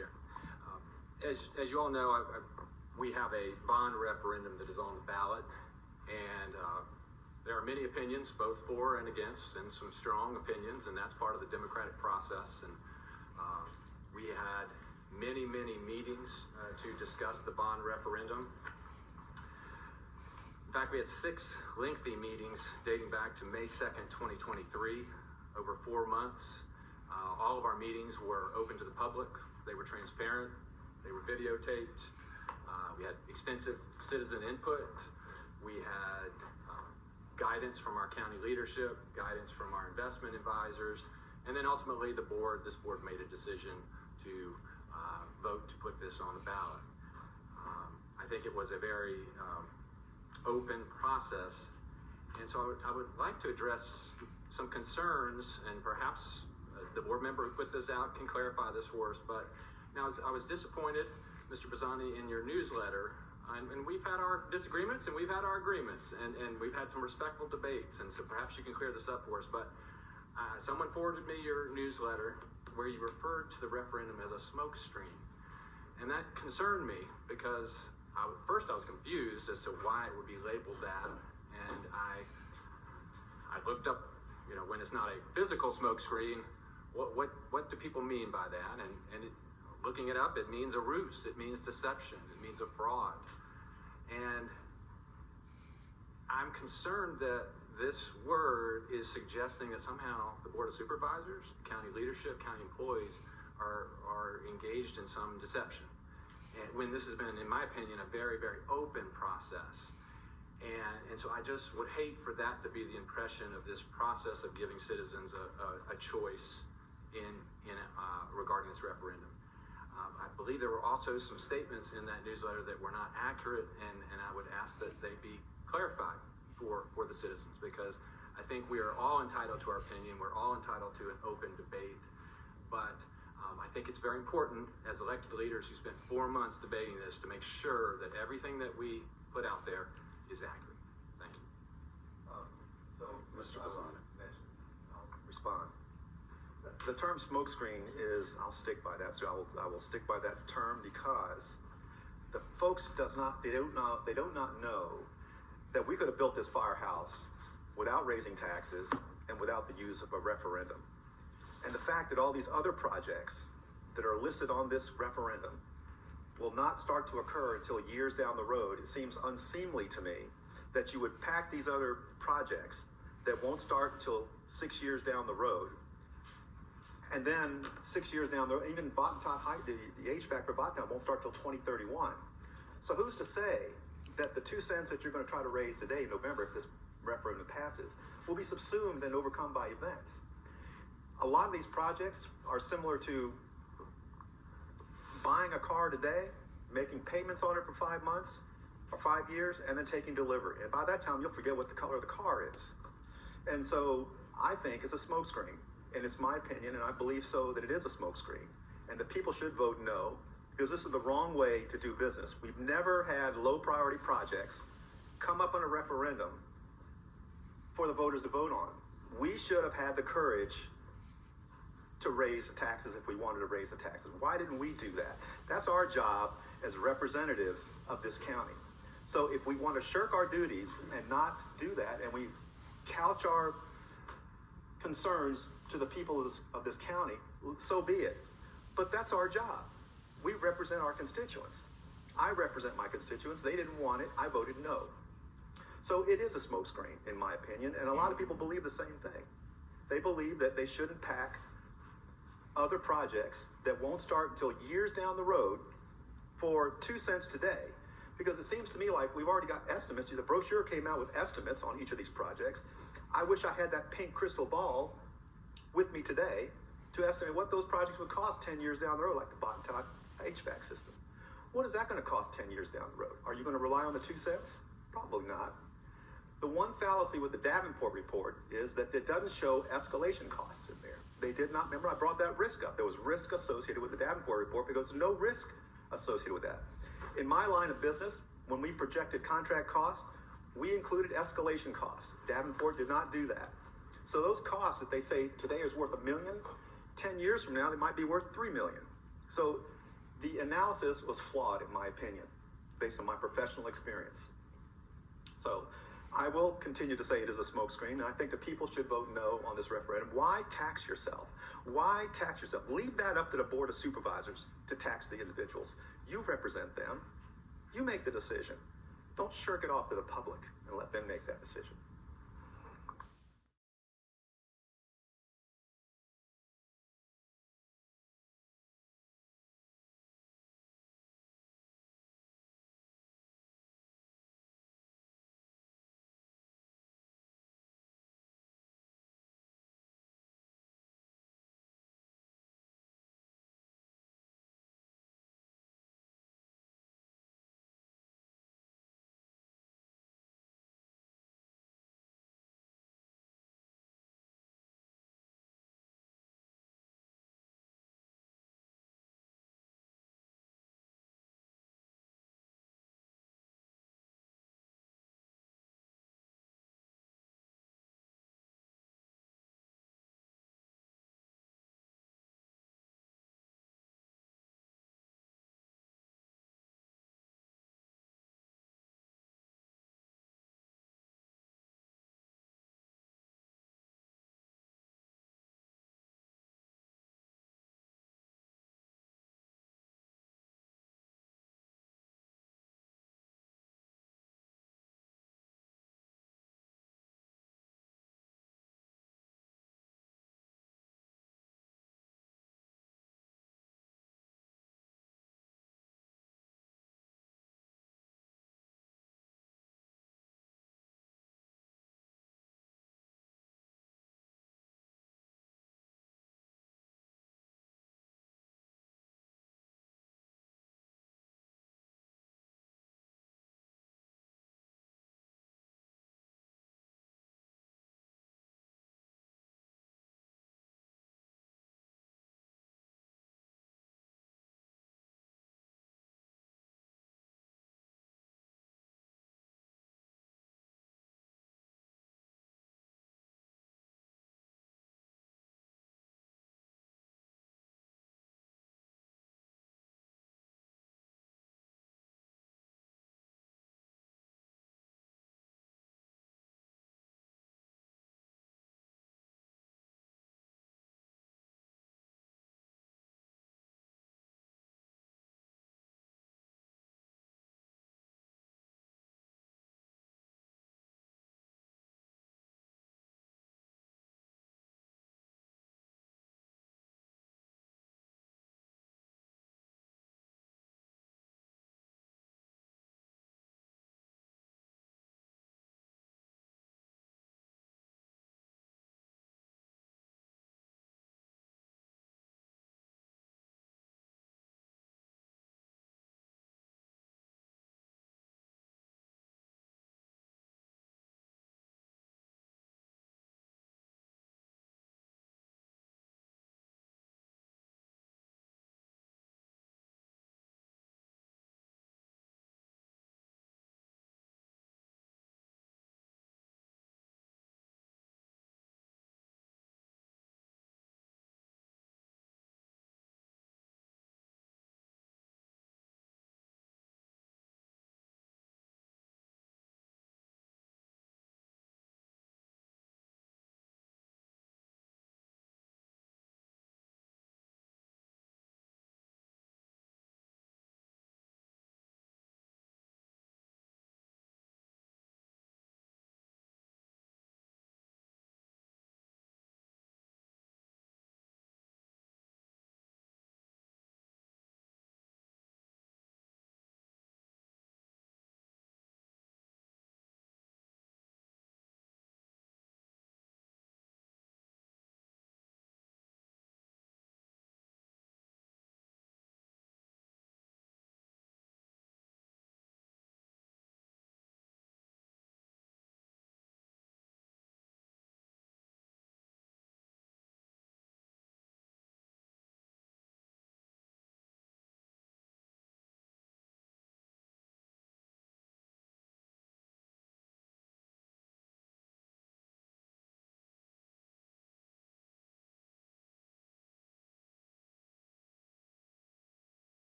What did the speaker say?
Chair. As you all know, we have a bond referendum that is on the ballot, and there are many opinions, both for and against, and some strong opinions, and that's part of the democratic process. And we had many meetings to discuss the bond referendum. In fact, we had 6 lengthy meetings dating back to May 2nd, 2023, over 4 months. All of our meetings were open to the public. They were transparent. They were videotaped. We had extensive citizen input. We had guidance from our county leadership, guidance from our investment advisors, and then ultimately this board made a decision to vote to put this on the ballot. I think it was a very open process, and so I would like to address some concerns, and perhaps the board member who put this out can clarify this for us. But now I was disappointed, Mr. Bazzani, in your newsletter, and we've had our disagreements and we've had our agreements, and we've had some respectful debates, and so perhaps you can clear this up for us. But someone forwarded me your newsletter where you referred to the referendum as a smoke screen, and that concerned me because first I was confused as to why it would be labeled that, and I looked up, when it's not a physical smoke screen, what do people mean by that? And looking it up, it means a ruse, it means deception, it means a fraud. And I'm concerned that this word is suggesting that somehow the Board of Supervisors, county leadership, county employees are engaged in some deception. And when this has been, in my opinion, a very open process. And so I just would hate for that to be the impression of this process of giving citizens a choice regarding this referendum. I believe there were also some statements in that newsletter that were not accurate, and I would ask that they be clarified for the citizens, because I think we are all entitled to our opinion. We're all entitled to an open debate, but I think it's very important as elected leaders who spent 4 months debating this to make sure that everything that we put out there is accurate. Thank you. So, Mr. Bazzani, I'll respond. The term smokescreen is, I'll stick by that. So I will stick by that term because the folks do not know that we could have built this firehouse without raising taxes and without the use of a referendum. And the fact that all these other projects that are listed on this referendum will not start to occur until years down the road, it seems unseemly to me that you would pack these other projects that won't start until 6 years down the road. And then 6 years down the road, even Botetourt High, the HVAC for Botetourt won't start till 2031. So who's to say that the 2 cents that you're going to try to raise today in November, if this referendum passes, will be subsumed and overcome by events? A lot of these projects are similar to buying a car today, making payments on it for 5 months or 5 years, and then taking delivery. And by that time, you'll forget what the color of the car is. And so I think it's a smokescreen. And it's my opinion, and I believe so, that it is a smokescreen. And that people should vote no, because this is the wrong way to do business. We've never had low priority projects come up on a referendum for the voters to vote on. We should have had the courage to raise the taxes if we wanted to raise the taxes. Why didn't we do that? That's our job as representatives of this county. So if we want to shirk our duties and not do that, and we couch our concerns to the people of this county, so be it. But that's our job. We represent our constituents. I represent my constituents. They didn't want it. I voted no. So it is a smokescreen, in my opinion, and a lot of people believe the same thing. They believe that they shouldn't pack other projects that won't start until years down the road for 2 cents today. Because it seems to me like we've already got estimates. The brochure came out with estimates on each of these projects. I wish I had that pink crystal ball with me today to estimate what those projects would cost 10 years down the road, like the Botetourt HVAC system. What is that going to cost 10 years down the road? Are you going to rely on the 2 cents? Probably not. The one fallacy with the Davenport report is that it doesn't show escalation costs in there. They did not, remember I brought that risk up. There was risk associated with the Davenport report because there's no risk associated with that. In my line of business, when we projected contract costs, we included escalation costs. Davenport did not do that. So those costs that they say today is worth $1 million, 10 years from now, they might be worth $3 million. So The analysis was flawed, in my opinion, based on my professional experience. So I will continue to say it is a smokescreen, and I think that people should vote no on this referendum. Why tax yourself? Why tax yourself? Leave that up to the Board of Supervisors to tax the individuals. You represent them. You make the decision. Don't shirk it off to the public and let them make that decision.